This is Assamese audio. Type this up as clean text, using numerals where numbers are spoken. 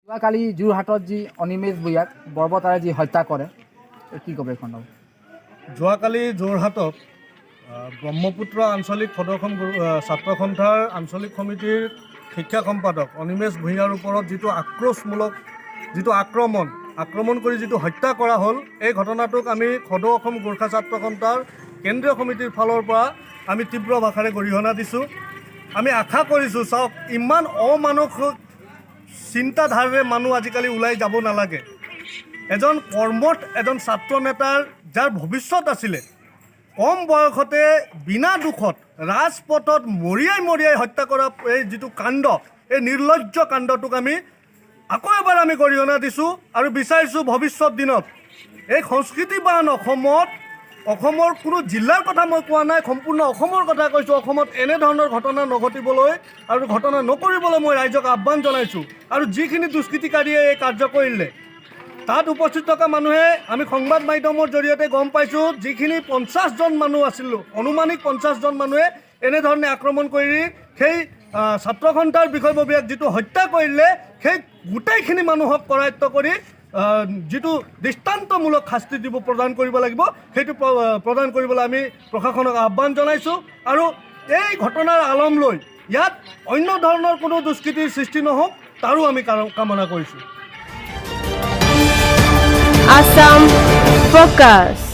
যোৱাকালি যোৰহাটত যি অনিমেষ ভূঞাক বৰ্বতাৰে যি হত্যা কৰে কি ক'ব এইখন? যোৱাকালি যোৰহাটত ব্ৰহ্মপুত্ৰ আঞ্চলিক সদৰ্শন ছাত্ৰ সন্থাৰ আঞ্চলিক সমিতিৰ শিক্ষা সম্পাদক অনিমেষ ভূঞাৰ ওপৰত যিটো আক্ৰোশমূলক যিটো আক্ৰমণ কৰি যিটো হত্যা কৰা হ'ল, এই ঘটনাটোক আমি সদৌ অসম গোৰ্খা ছাত্ৰ সন্থাৰ কেন্দ্ৰীয় সমিতিৰ ফালৰ পৰা আমি তীব্ৰ ভাষাৰে গৰিহণা দিছোঁ। আমি আশা কৰিছোঁ, চাওক, ইমান অমানসিক চিন্তাধাৰাৰে মানুহ আজিকালি ওলাই যাব নালাগে। এজন কৰ্মঠ এজন ছাত্ৰ নেতাৰ যাৰ ভৱিষ্যত আছিলে, কম বয়সতে বিনা দুখত ৰাজপথত মৰিয়াই হত্যা কৰা এই যিটো কাণ্ড, এই নিৰ্লজ্জ কাণ্ডটোক আমি আকৌ এবাৰ আমি গৰিহণা দিছোঁ আৰু বিচাৰিছোঁ ভৱিষ্যত দিনত এই সংস্কৃতিবান অসমৰ কোনো জিলাৰ কথা মই কোৱা নাই, সম্পূৰ্ণ অসমৰ কথা কৈছোঁ। অসমত এনেধৰণৰ ঘটনা নঘটিবলৈ আৰু ঘটনা নকৰিবলৈ মই ৰাইজক আহ্বান জনাইছোঁ। আৰু যিখিনি দুষ্কৃতিকাৰীয়ে এই কাৰ্য কৰিলে, তাত উপস্থিত থকা মানুহে আমি সংবাদ মাধ্যমৰ জৰিয়তে গম পাইছোঁ, যিখিনি 50জন মানুহ আছিল, অনুমানিক 50জন মানুহে এনেধৰণে আক্ৰমণ কৰি সেই ছাত্ৰ সন্থাৰ বিষয়ববীয়াক যিটো হত্যা কৰিলে, সেই গোটেইখিনি মানুহক কৰায়ত্ব কৰি যিটো দৃষ্টান্তমূলক শাস্তি প্ৰদান কৰিব লাগিব, সেইটো প্ৰদান কৰিবলৈ আমি প্ৰশাসনক আহ্বান জনাইছোঁ। আৰু এই ঘটনাৰ আলম লৈ ইয়াত অন্য ধৰণৰ কোনো দুষ্কৃতিৰ সৃষ্টি নহওক, তাৰো আমি কামনা কৰিছোঁ। Assam Focus.